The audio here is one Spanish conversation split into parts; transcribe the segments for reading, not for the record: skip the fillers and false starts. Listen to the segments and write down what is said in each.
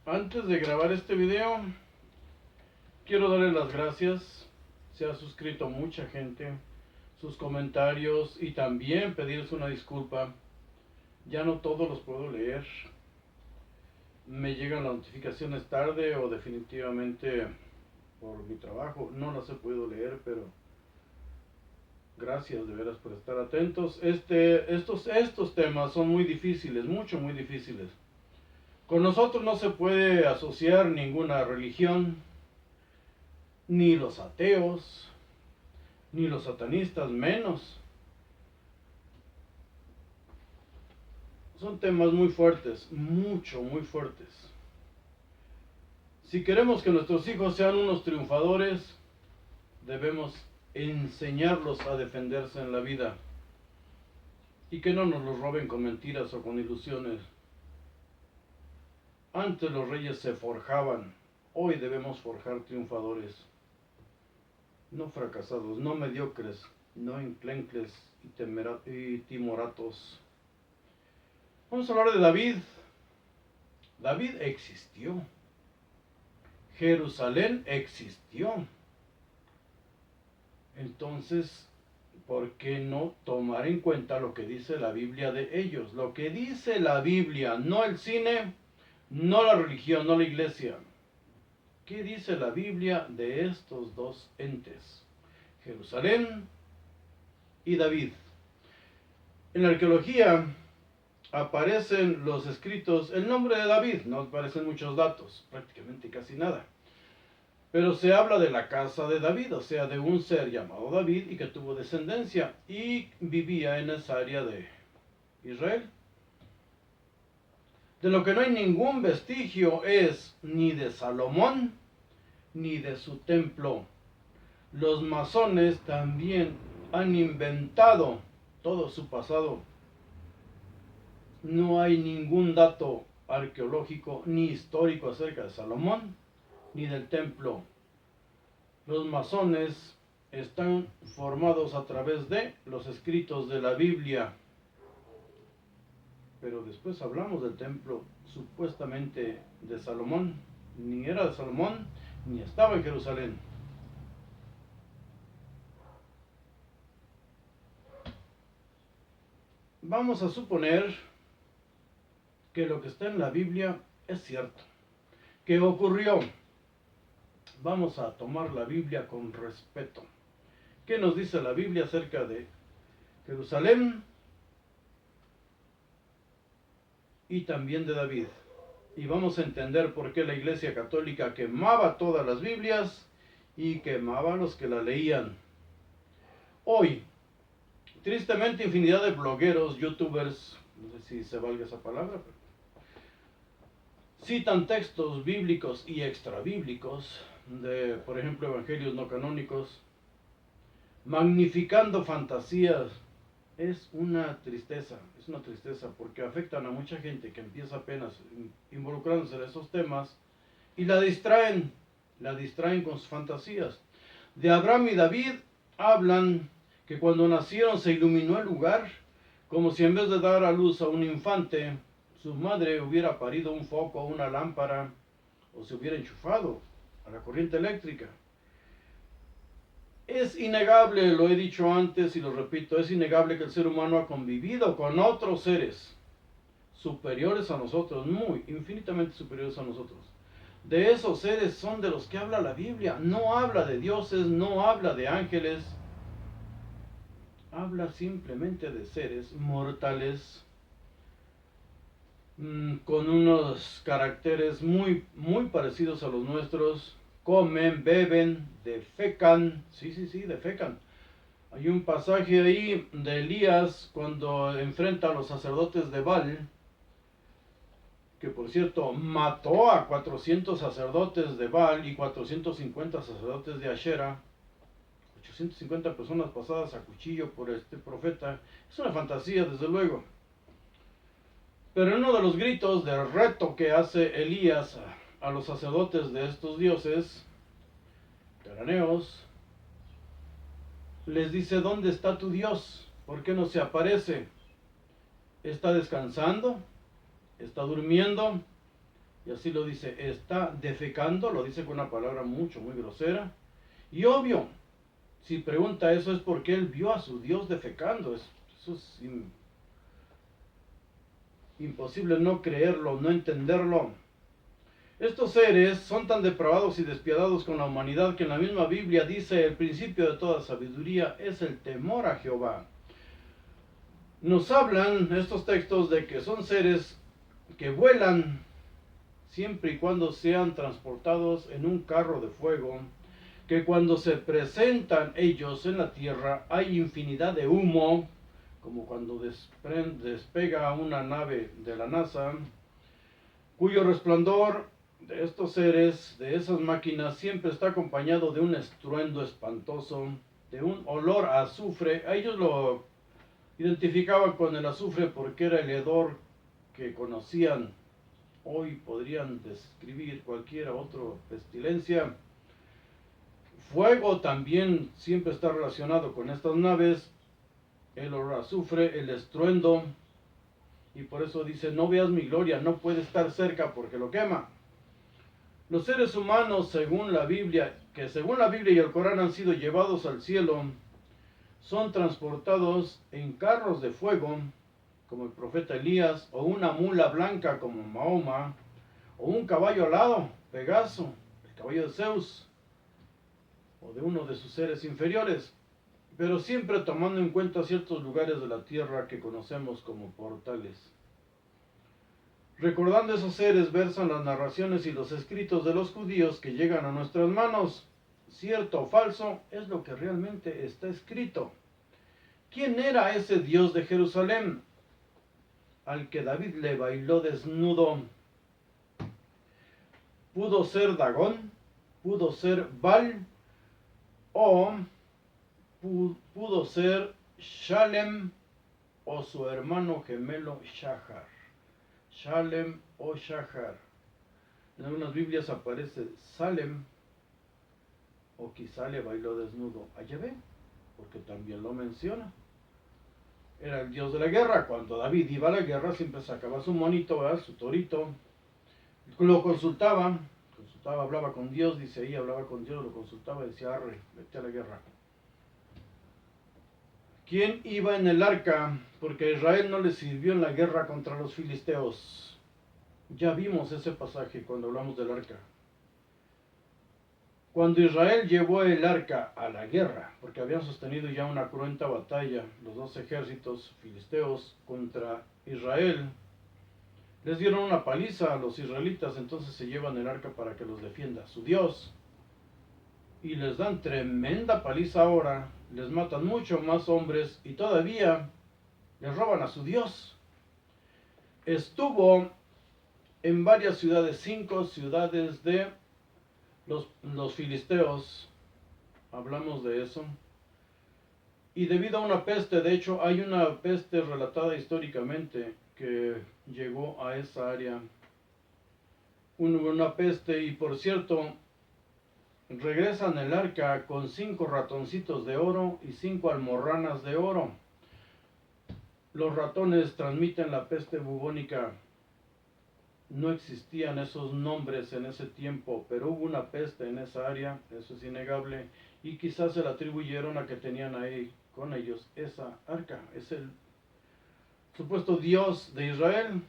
Antes de grabar este video, quiero darle las gracias. Se ha suscrito mucha gente, sus comentarios y también pedirles una disculpa. Ya no todos los puedo leer. Me llegan las notificaciones tarde o definitivamente por mi trabajo no las he podido leer, pero gracias de veras por estar atentos. Estos temas son muy difíciles, muy difíciles. Con nosotros no se puede asociar ninguna religión, ni los ateos, ni los satanistas menos. Son temas muy fuertes, muy fuertes. Si queremos que nuestros hijos sean unos triunfadores, debemos enseñarlos a defenderse en la vida y que no nos los roben con mentiras o con ilusiones. Antes los reyes se forjaban, hoy debemos forjar triunfadores, no fracasados, no mediocres, no enclencles y timoratos. Vamos a hablar de David. David existió. Jerusalén existió. Entonces, ¿por qué no tomar en cuenta lo que dice la Biblia de ellos? Lo que dice la Biblia, no el cine, no la religión, no la iglesia. ¿Qué dice la Biblia de estos dos entes? Jerusalén y David. En la arqueología aparecen los escritos, el nombre de David, no aparecen muchos datos, prácticamente casi nada. Pero se habla de la casa de David, o sea, de un ser llamado David y que tuvo descendencia y vivía en esa área de Israel. De lo que no hay ningún vestigio es ni de Salomón ni de su templo. Los masones también han inventado todo su pasado. No hay ningún dato arqueológico ni histórico acerca de Salomón ni del templo. Los masones están formados a través de los escritos de la Biblia. Pero después hablamos del templo supuestamente de Salomón. Ni era de Salomón, ni estaba en Jerusalén. Vamos a suponer que lo que está en la Biblia es cierto, que ocurrió. Vamos a tomar la Biblia con respeto. ¿Qué nos dice la Biblia acerca de Jerusalén y también de David? Y vamos a entender por qué la Iglesia Católica quemaba todas las Biblias y quemaba a los que la leían. Hoy, tristemente, infinidad de blogueros, youtubers, no sé si se valga esa palabra, pero citan textos bíblicos y extrabíblicos de, por ejemplo, evangelios no canónicos, magnificando fantasías. Es una tristeza porque afectan a mucha gente que empieza apenas involucrándose en esos temas y la distraen con sus fantasías. De Abraham y David hablan que cuando nacieron se iluminó el lugar, como si en vez de dar a luz a un infante, su madre hubiera parido un foco o una lámpara, o se hubiera enchufado a la corriente eléctrica. Es innegable, lo he dicho antes y lo repito, es innegable que el ser humano ha convivido con otros seres superiores a nosotros, muy, infinitamente superiores a nosotros. De esos seres son de los que habla la Biblia. No habla de dioses, no habla de ángeles. Habla simplemente de seres mortales con unos caracteres muy parecidos a los nuestros. Comen, beben, defecan. Sí, defecan. Hay un pasaje ahí de Elías cuando enfrenta a los sacerdotes de Baal, que por cierto mató a 400 sacerdotes de Baal y 450 sacerdotes de Ashera, 850 personas pasadas a cuchillo por este profeta. Es una fantasía, desde luego. Pero en uno de los gritos de reto que hace Elías a los sacerdotes de estos dioses cananeos, les dice: ¿dónde está tu Dios? ¿Por qué no se aparece? ¿Está descansando? ¿Está durmiendo? y así lo dice, está defecando, lo dice con una palabra muy grosera, y obvio, si pregunta eso es porque él vio a su Dios defecando, eso es imposible no creerlo, no entenderlo. Estos seres son tan depravados y despiadados con la humanidad que en la misma Biblia dice el principio de toda sabiduría es el temor a Jehová. Nos hablan estos textos de que son seres que vuelan siempre y cuando sean transportados en un carro de fuego, que cuando se presentan ellos en la tierra hay infinidad de humo, como cuando despega una nave de la NASA, cuyo resplandor de estos seres, de esas máquinas, siempre está acompañado de un estruendo espantoso, de un olor a azufre. A ellos lo identificaban con el azufre porque era el hedor que conocían. Hoy podrían describir cualquier otra pestilencia. Fuego también siempre está relacionado con estas naves, el olor a azufre, el estruendo, y por eso dice, no veas mi gloria, no puede estar cerca porque lo quema. Los seres humanos, según la Biblia y el Corán han sido llevados al cielo, son transportados en carros de fuego, como el profeta Elías, o una mula blanca como Mahoma, o un caballo alado, Pegaso, el caballo de Zeus, o de uno de sus seres inferiores, pero siempre tomando en cuenta ciertos lugares de la tierra que conocemos como portales. Recordando esos seres versan las narraciones y los escritos de los judíos que llegan a nuestras manos. Cierto o falso es lo que realmente está escrito. ¿Quién era ese Dios de Jerusalén al que David le bailó desnudo? ¿Pudo ser Dagón? ¿Pudo ser Baal? ¿O pudo ser Shalem o su hermano gemelo Shahar? Shalem o Shahar. En algunas Biblias aparece Salem, o quizá le bailó desnudo a Yahvé, porque también lo menciona. Era el dios de la guerra. Cuando David iba a la guerra siempre sacaba su monito, ¿verdad? Su torito, lo consultaba, hablaba con Dios, dice ahí, hablaba con Dios, lo consultaba y decía, arre, vete a la guerra. ¿Quién iba en el arca? Porque a Israel no le sirvió en la guerra contra los filisteos. Ya vimos ese pasaje cuando hablamos del arca. Cuando Israel llevó el arca a la guerra, porque habían sostenido ya una cruenta batalla, los dos ejércitos filisteos contra Israel, les dieron una paliza a los israelitas, entonces se llevan el arca para que los defienda su Dios. Y les dan tremenda paliza ahora, les matan mucho más hombres y todavía les roban a su Dios. Estuvo en varias ciudades, 5 ciudades de los filisteos, hablamos de eso. Y debido a una peste, de hecho hay una peste relatada históricamente que llegó a esa área. Una peste, y por cierto, regresan el arca con 5 ratoncitos de oro y 5 almorranas de oro. Los ratones transmiten la peste bubónica. No existían esos nombres en ese tiempo, pero hubo una peste en esa área, eso es innegable, y quizás se la atribuyeron a que tenían ahí con ellos esa arca. Es el supuesto Dios de Israel.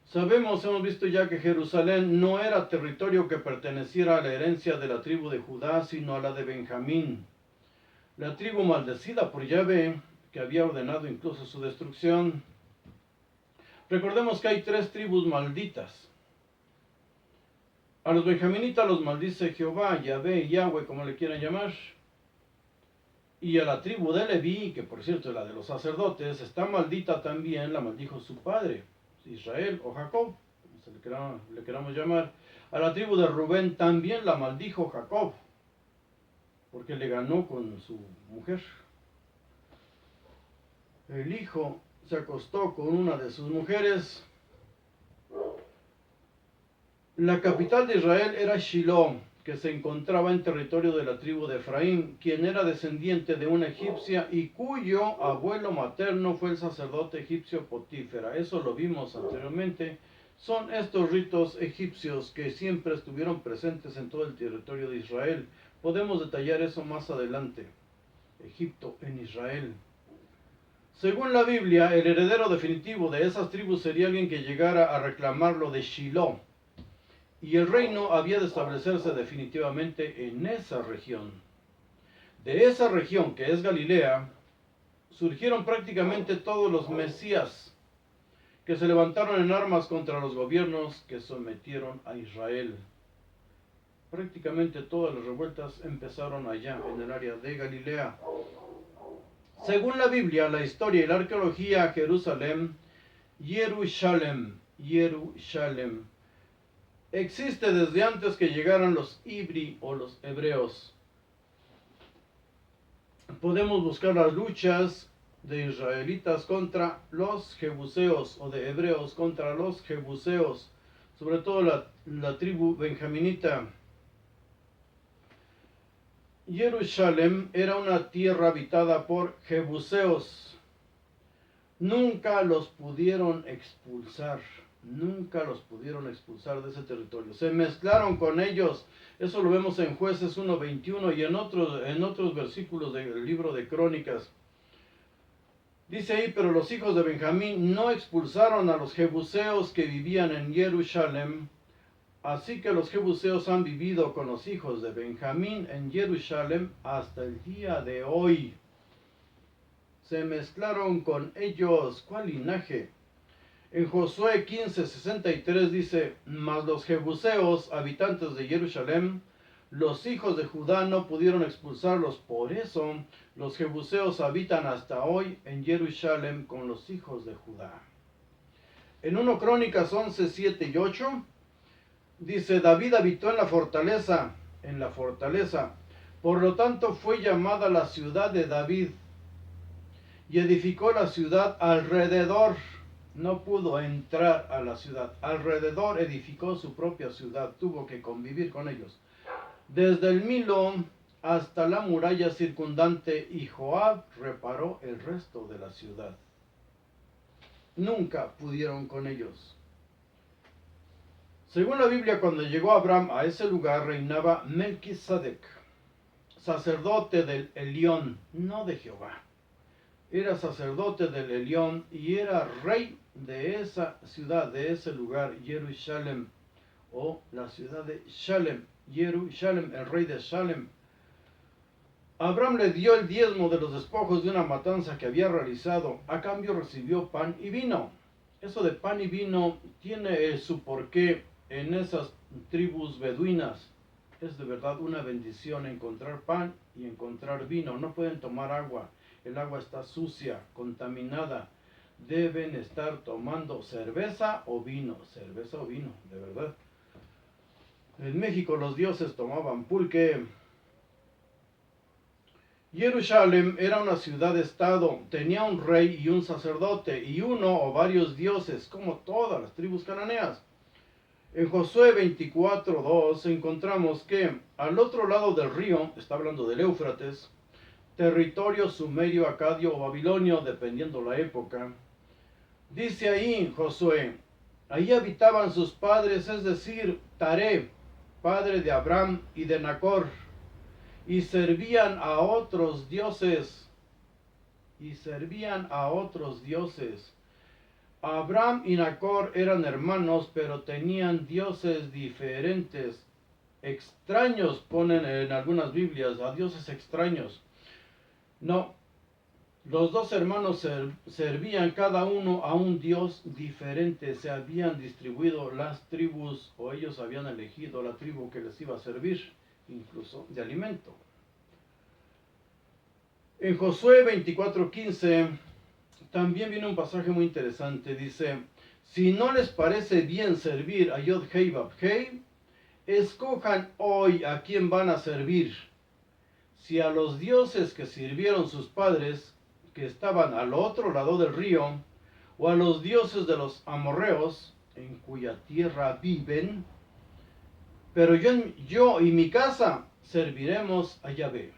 Sabemos, hemos visto ya que Jerusalén no era territorio que perteneciera a la herencia de la tribu de Judá, sino a la de Benjamín, la tribu maldecida por Yahvé, que había ordenado incluso su destrucción. Recordemos que hay 3 tribus malditas. A los benjaminitas los maldice Jehová, Yahvé, Yahweh, como le quieran llamar. Y a la tribu de Leví, que por cierto es la de los sacerdotes, está maldita también, la maldijo su padre, Israel o Jacob, como le queramos llamar. A la tribu de Rubén también la maldijo Jacob, porque le ganó con su mujer. El hijo se acostó con una de sus mujeres. La capital de Israel era Shiloh, que se encontraba en territorio de la tribu de Efraín, quien era descendiente de una egipcia y cuyo abuelo materno fue el sacerdote egipcio Potífera. Eso lo vimos anteriormente. Son estos ritos egipcios que siempre estuvieron presentes en todo el territorio de Israel. Podemos detallar eso más adelante. Egipto en Israel. Según la Biblia, el heredero definitivo de esas tribus sería alguien que llegara a reclamar lo de Shiloh, y el reino había de establecerse definitivamente en esa región. De esa región, que es Galilea, surgieron prácticamente todos los mesías que se levantaron en armas contra los gobiernos que sometieron a Israel. Prácticamente todas las revueltas empezaron allá, en el área de Galilea. Según la Biblia, la historia y la arqueología, Jerusalén, Jerusalén, existe desde antes que llegaran los ibri o los hebreos. Podemos buscar las luchas de israelitas contra los jebuseos o de hebreos contra los jebuseos, sobre todo la tribu benjaminita. Jerusalén era una tierra habitada por jebuseos. Nunca los pudieron expulsar de ese territorio. Se mezclaron con ellos. Eso lo vemos en Jueces 1:21 y en otros versículos del libro de Crónicas. Dice ahí, pero los hijos de Benjamín no expulsaron a los jebuseos que vivían en Jerusalén. Así que los jebuseos han vivido con los hijos de Benjamín en Jerusalén hasta el día de hoy. Se mezclaron con ellos. ¿Cuál linaje? En Josué 15:63 dice, mas los jebuseos, habitantes de Jerusalén, los hijos de Judá no pudieron expulsarlos, por eso los jebuseos habitan hasta hoy en Jerusalén con los hijos de Judá. En 1 Crónicas 11:7 y 8 dice, David habitó en la fortaleza, por lo tanto fue llamada la ciudad de David, y edificó la ciudad alrededor. No pudo entrar a la ciudad. Alrededor edificó su propia ciudad. Tuvo que convivir con ellos. Desde el Milo hasta la muralla circundante, y Joab reparó el resto de la ciudad. Nunca pudieron con ellos. Según la Biblia, cuando llegó Abraham a ese lugar, reinaba Melquisedec, sacerdote del Elión, no de Jehová. Era sacerdote del Elión y era rey de esa ciudad, de ese lugar, Jerusalén, o la ciudad de Shalem, Jerusalén, el rey de Shalem. Abraham le dio el diezmo de los despojos de una matanza que había realizado. A cambio recibió pan y vino. Eso de pan y vino tiene su porqué en esas tribus beduinas. Es de verdad una bendición encontrar pan y encontrar vino. No pueden tomar agua. El agua está sucia, contaminada. Deben estar tomando cerveza o vino, de verdad. En México los dioses tomaban pulque. Jerusalén era una ciudad-estado, tenía un rey y un sacerdote, y uno o varios dioses, como todas las tribus cananeas. En Josué 24:2 encontramos que al otro lado del río, está hablando del Éufrates, territorio sumerio, acadio o babilonio, dependiendo la época. Dice ahí Josué, ahí habitaban sus padres, es decir, Taré, padre de Abraham y de Nacor, y servían a otros dioses. Abraham y Nacor eran hermanos, pero tenían dioses diferentes. Extraños ponen en algunas Biblias, a dioses extraños. No, los dos hermanos servían cada uno a un dios diferente. Se habían distribuido las tribus, o ellos habían elegido la tribu que les iba a servir, incluso de alimento. En Josué 24:15 también viene un pasaje muy interesante. Dice, si no les parece bien servir a Yod-Hei Vab-Hei, escojan hoy a quién van a servir. Si a los dioses que sirvieron sus padres, que estaban al otro lado del río, o a los dioses de los amorreos, en cuya tierra viven, pero yo y mi casa serviremos a Yahvé.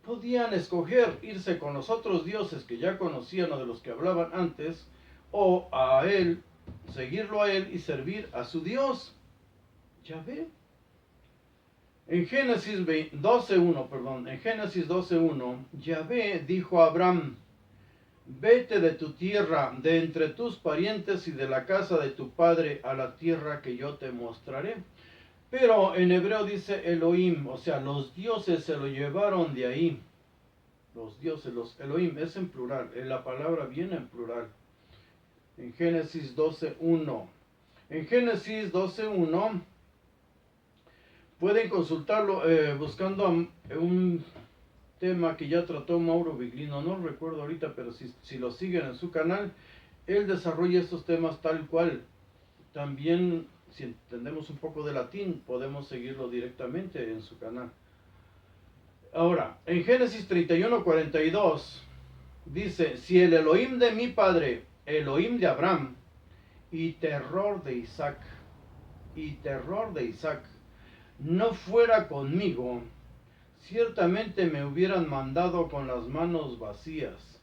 Podían escoger irse con los otros dioses que ya conocían o de los que hablaban antes, o a él, seguirlo a él y servir a su Dios. Yahvé. En Génesis 12:1, Yahvé dijo a Abraham: vete de tu tierra, de entre tus parientes y de la casa de tu padre a la tierra que yo te mostraré. Pero en hebreo dice Elohim, o sea, los dioses se lo llevaron de ahí. Los dioses, los Elohim, es en plural, la palabra viene en plural. En Génesis 12:1. En Génesis 12:1 pueden consultarlo buscando un tema que ya trató Mauro Viglino, no recuerdo ahorita, pero si lo siguen en su canal, él desarrolla estos temas tal cual. También, si entendemos un poco de latín, podemos seguirlo directamente en su canal. Ahora, en Génesis 31:42 dice: si el Elohim de mi padre, Elohim de Abraham, y terror de Isaac, no fuera conmigo, ciertamente me hubieran mandado con las manos vacías.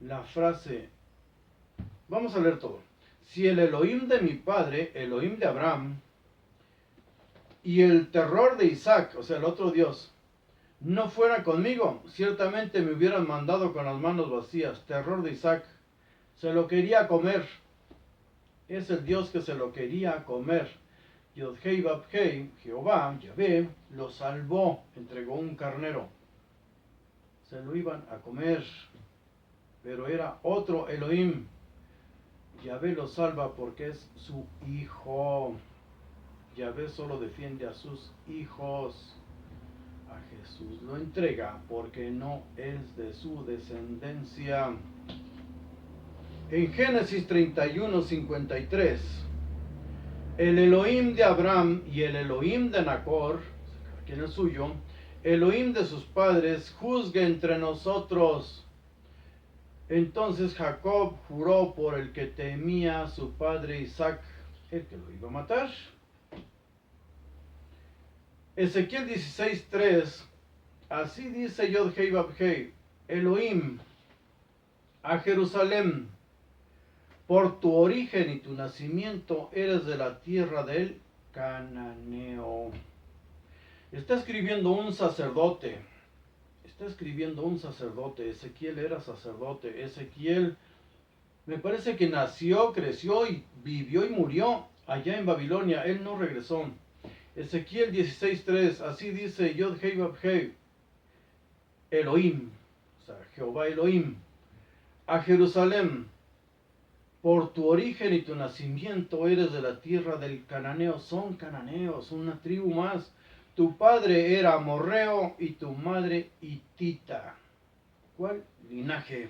La frase, vamos a leer todo. Si el Elohim de mi padre, Elohim de Abraham, y el terror de Isaac, o sea, el otro Dios, no fuera conmigo, ciertamente me hubieran mandado con las manos vacías. Terror de Isaac, se lo quería comer. Es el Dios que se lo quería comer. Yod-Hei Vab-Hei, Jehová, Yahvé, lo salvó, entregó un carnero. Se lo iban a comer, pero era otro Elohim. Yahvé lo salva porque es su hijo. Yahvé solo defiende a sus hijos. A Jesús lo entrega porque no es de su descendencia. En Génesis 31:53, el Elohim de Abraham y el Elohim de Nacor, aquí en el suyo, Elohim de sus padres, juzgue entre nosotros. Entonces Jacob juró por el que temía a su padre Isaac, el que lo iba a matar. Ezequiel 16:3, así dice Yod-Hei Vab-Hei, Elohim, a Jerusalén: por tu origen y tu nacimiento eres de la tierra del cananeo. Está escribiendo un sacerdote. Ezequiel era sacerdote. Ezequiel me parece que nació, creció y vivió y murió allá en Babilonia. Él no regresó. Ezequiel 16:3, así dice Yod-Hei Vab-Hei, Elohim, o sea, Jehová Elohim, a Jerusalén: por tu origen y tu nacimiento eres de la tierra del cananeo. Son cananeos, una tribu más. Tu padre era amorreo y tu madre hitita. ¿Cuál linaje?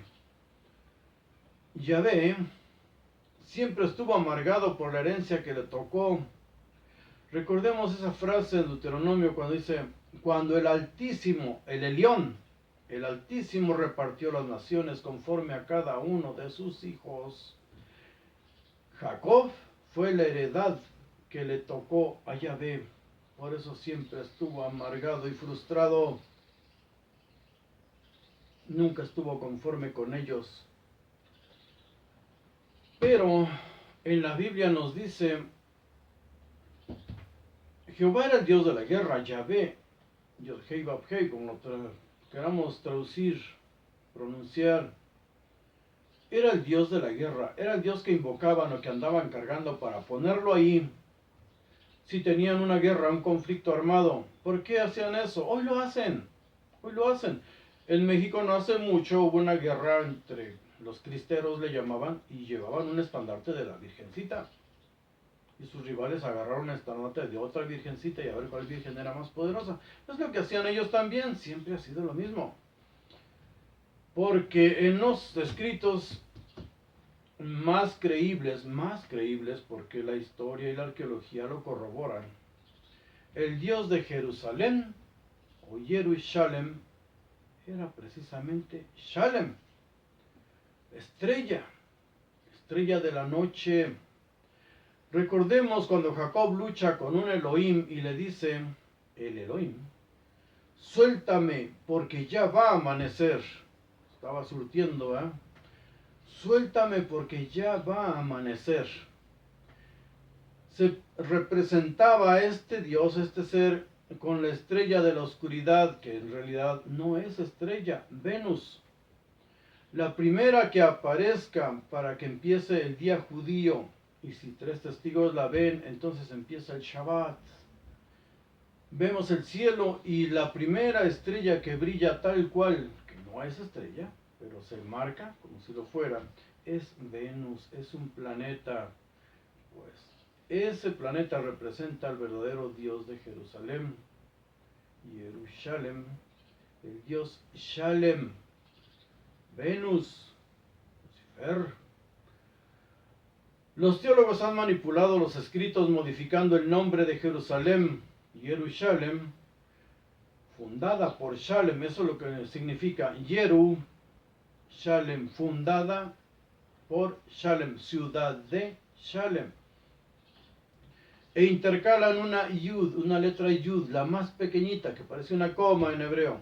Yahvé siempre estuvo amargado por la herencia que le tocó. Recordemos esa frase en Deuteronomio cuando dice: cuando el Altísimo, el Elión, el Altísimo repartió las naciones conforme a cada uno de sus hijos. Jacob fue la heredad que le tocó a Yahvé. Por eso siempre estuvo amargado y frustrado. Nunca estuvo conforme con ellos. Pero en la Biblia nos dice: Jehová era el Dios de la guerra. Yahvé, Yod-Hei Vab-Hei, como lo queramos traducir, pronunciar, era el Dios de la guerra. Era el Dios que invocaban o que andaban cargando para ponerlo ahí si tenían una guerra, un conflicto armado. ¿Por qué hacían eso? Hoy lo hacen. En México no hace mucho hubo una guerra entre los cristeros, le llamaban, y llevaban un estandarte de la Virgencita. Y sus rivales agarraron el estandarte de otra Virgencita y a ver cuál virgen era más poderosa. Es lo que hacían ellos también. Siempre ha sido lo mismo. Porque en los escritos más creíbles, porque la historia y la arqueología lo corroboran, el Dios de Jerusalén, o Jerusalem, era precisamente Shalem, estrella de la noche. Recordemos cuando Jacob lucha con un Elohim y le dice, el Elohim: suéltame porque ya va a amanecer. Estaba surtiendo, suéltame porque ya va a amanecer. Se representaba a este Dios, este ser, con la estrella de la oscuridad, que en realidad no es estrella, Venus. La primera que aparezca para que empiece el día judío. Y si 3 testigos la ven, entonces empieza el Shabbat. Vemos el cielo y la primera estrella que brilla tal cual, que no es estrella, pero se marca como si lo fuera, es Venus, es un planeta. Pues ese planeta representa al verdadero Dios de Jerusalén, Jerusalén, el Dios Shalem, Venus, Lucifer. Los teólogos han manipulado los escritos modificando el nombre de Jerusalén, Jerusalén, fundada por Shalem, eso es lo que significa Jeru, Shalem, fundada por Shalem, ciudad de Shalem. E intercalan una yud, una letra yud, la más pequeñita, que parece una coma en hebreo.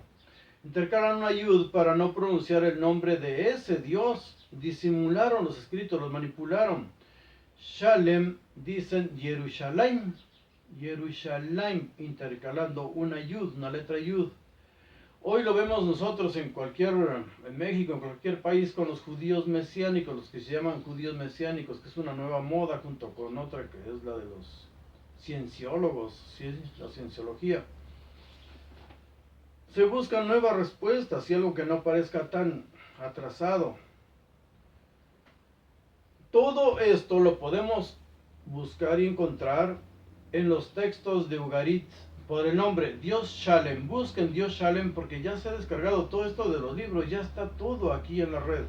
Intercalan una yud para no pronunciar el nombre de ese Dios. Disimularon los escritos, los manipularon. Shalem dicen Jerusalén, Jerusalén, intercalando una yud, una letra yud. Hoy lo vemos nosotros en México, en cualquier país, con los judíos mesiánicos, los que se llaman judíos mesiánicos, que es una nueva moda junto con otra que es la de los cienciólogos, la cienciología. Se buscan nuevas respuestas y algo que no parezca tan atrasado. Todo esto lo podemos buscar y encontrar en los textos de Ugarit por el nombre Dios Shalem. Busquen Dios Shalem porque ya se ha descargado todo esto de los libros, ya está todo aquí en la red.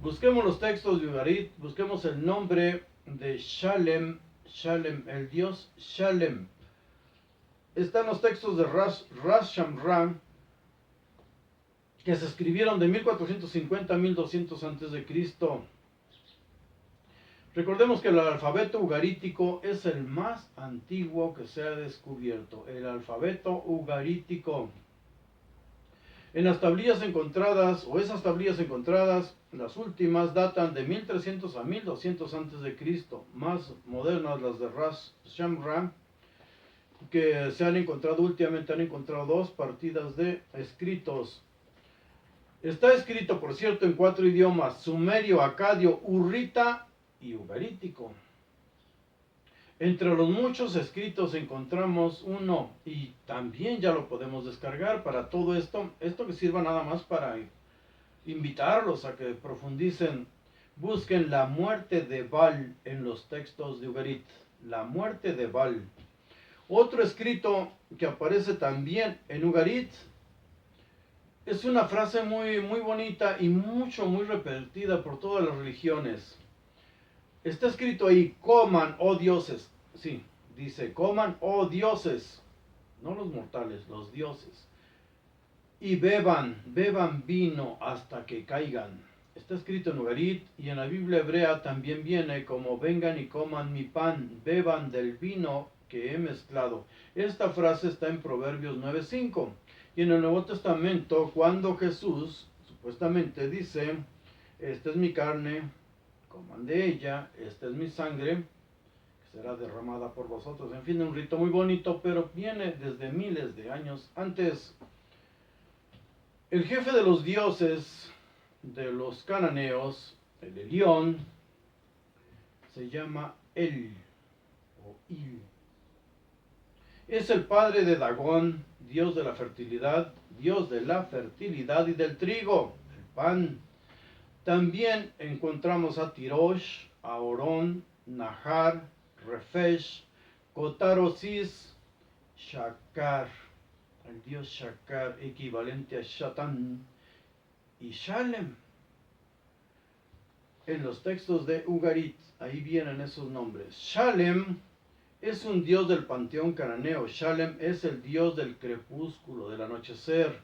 Busquemos los textos de Ugarit, busquemos el nombre de Shalem, Shalem, el Dios Shalem. Están los textos de Ras Shamran, que se escribieron de 1450 a 1200 a.C. Recordemos que el alfabeto ugarítico es el más antiguo que se ha descubierto. El alfabeto ugarítico. En las tablillas encontradas, o esas tablillas encontradas, las últimas datan de 1300 a 1200 a.C. Más modernas las de Ras Shamran, que se han encontrado últimamente, han encontrado 2 partidas de escritos. Está escrito, por cierto, en 4 idiomas: sumerio, acadio, hurrita y ugarítico. Entre los muchos escritos encontramos uno, y también ya lo podemos descargar para todo esto que sirva nada más para invitarlos a que profundicen. Busquen la muerte de Baal en los textos de Ugarit, la muerte de Baal. Otro escrito que aparece también en Ugarit es una frase muy bonita y muy repetida por todas las religiones. Está escrito ahí: coman, oh dioses. Sí, dice: coman, oh dioses. No los mortales, los dioses. Y beban vino hasta que caigan. Está escrito en Ugarit, y en la Biblia hebrea también viene como: vengan y coman mi pan, beban del vino que he mezclado. Esta frase está en Proverbios 9:5. Y en el Nuevo Testamento, cuando Jesús supuestamente dice: esta es mi carne, coman de ella, esta es mi sangre, que será derramada por vosotros. En fin, un rito muy bonito, pero viene desde miles de años antes. El jefe de los dioses de los cananeos, el Elión, se llama El o Il. Es el padre de Dagón, dios de la fertilidad y del trigo, el pan. También encontramos a Tirosh, a Orón, Nahar, Refesh, Cotarosis, Shakar, el dios Shakar, equivalente a Shatan, y Shalem. En los textos de Ugarit, ahí vienen esos nombres. Shalem es un dios del panteón cananeo. Shalem es el dios del crepúsculo, del anochecer.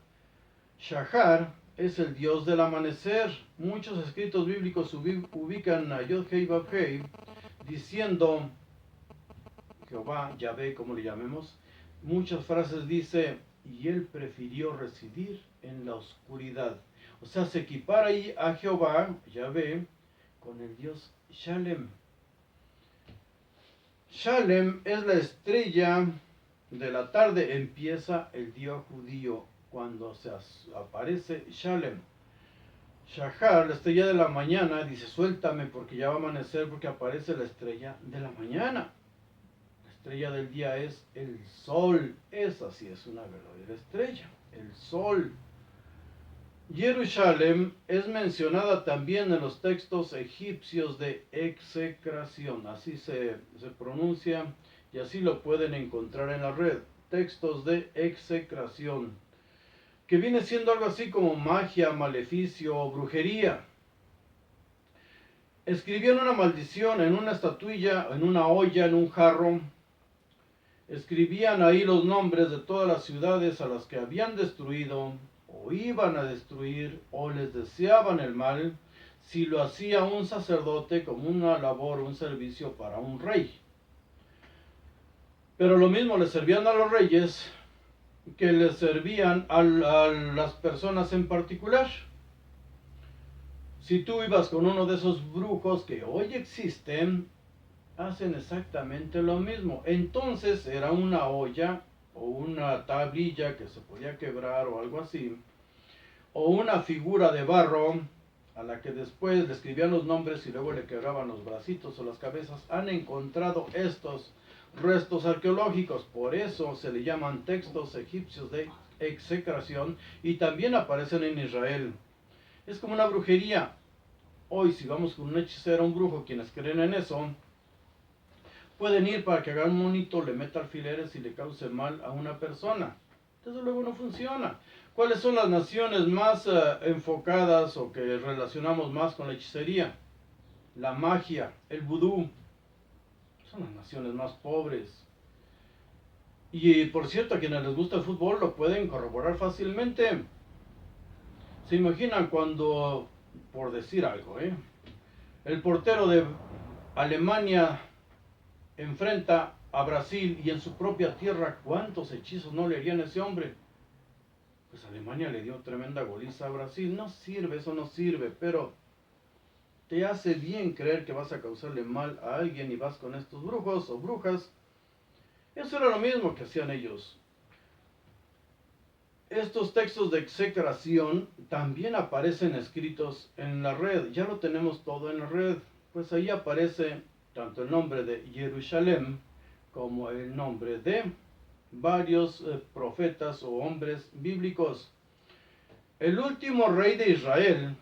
Shahar es el dios del amanecer. Muchos escritos bíblicos ubican a Yod-Hei Vav-Hei diciendo Jehová, Yahvé, como le llamemos. Muchas frases dice: y él prefirió residir en la oscuridad. O sea, se equipara ahí a Jehová, Yahvé, con el Dios Shalem. Shalem es la estrella de la tarde, empieza el día judío cuando se aparece Shalem. Shahar, la estrella de la mañana, dice suéltame porque ya va a amanecer porque aparece la estrella de la mañana. La estrella del día es el sol, esa sí es una verdadera estrella, el sol. Jerusalén es mencionada también en los textos egipcios de execración, así se pronuncia y así lo pueden encontrar en la red, textos de execración, que viene siendo algo así como magia, maleficio o brujería. Escribían una maldición en una estatuilla, en una olla, en un jarro. Escribían ahí los nombres de todas las ciudades a las que habían destruido, o iban a destruir, o les deseaban el mal, si lo hacía un sacerdote como una labor, un servicio para un rey. Pero lo mismo le servían a los reyes que les servían a las personas en particular. Si tú ibas con uno de esos brujos que hoy existen, hacen exactamente lo mismo. Entonces era una olla o una tablilla que se podía quebrar o algo así, o una figura de barro a la que después le escribían los nombres y luego le quebraban los bracitos o las cabezas. Han encontrado estos restos arqueológicos, por eso se le llaman textos egipcios de execración y también aparecen en Israel. Es como una brujería. Hoy si vamos con un hechicero, un brujo, quienes creen en eso, pueden ir para que haga un monito, le meta alfileres y le cause mal a una persona. Desde luego no funciona. ¿Cuáles son las naciones más enfocadas o que relacionamos más con la hechicería? La magia, el vudú. Son las naciones más pobres. Y por cierto, a quienes les gusta el fútbol lo pueden corroborar fácilmente. ¿Se imaginan cuando, por decir algo, el portero de Alemania enfrenta a Brasil y en su propia tierra, cuántos hechizos no le harían a ese hombre? Pues Alemania le dio tremenda goliza a Brasil. No sirve, eso no sirve, pero te hace bien creer que vas a causarle mal a alguien y vas con estos brujos o brujas. Eso era lo mismo que hacían ellos. Estos textos de execración también aparecen escritos en la red. Ya lo tenemos todo en la red. Pues ahí aparece tanto el nombre de Jerusalén como el nombre de varios profetas o hombres bíblicos. El último rey de Israel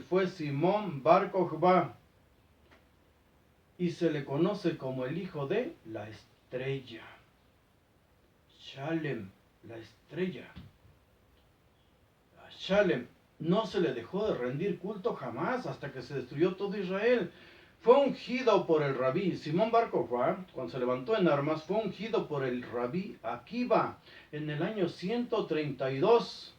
fue Simón Bar Kokhba y se le conoce como el hijo de la estrella. Shalem, la estrella. A Shalem no se le dejó de rendir culto jamás hasta que se destruyó todo Israel. Fue ungido por el rabí Simón Bar Kokhba, cuando se levantó en armas, fue ungido por el rabí Akiva en el año 132.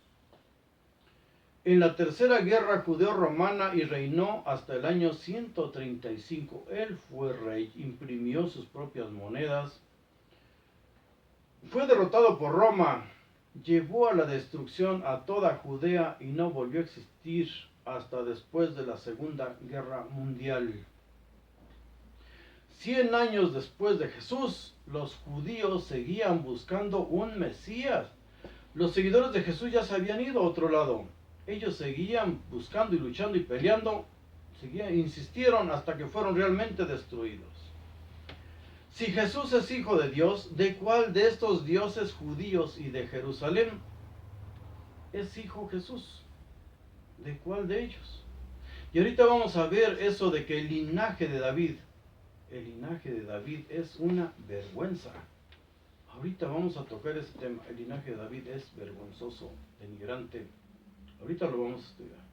En la tercera guerra judeo-romana y reinó hasta el año 135. Él fue rey, imprimió sus propias monedas. Fue derrotado por Roma, llevó a la destrucción a toda Judea y no volvió a existir hasta después de la Segunda Guerra Mundial. 100 años después de Jesús, los judíos seguían buscando un Mesías. Los seguidores de Jesús ya se habían ido a otro lado. Ellos seguían buscando y luchando y peleando, insistieron hasta que fueron realmente destruidos. Si Jesús es hijo de Dios, ¿de cuál de estos dioses judíos y de Jerusalén es hijo Jesús? ¿De cuál de ellos? Y ahorita vamos a ver eso de que el linaje de David es una vergüenza. Ahorita vamos a tocar ese tema. El linaje de David es vergonzoso, denigrante. Ahorita lo vamos a estudiar.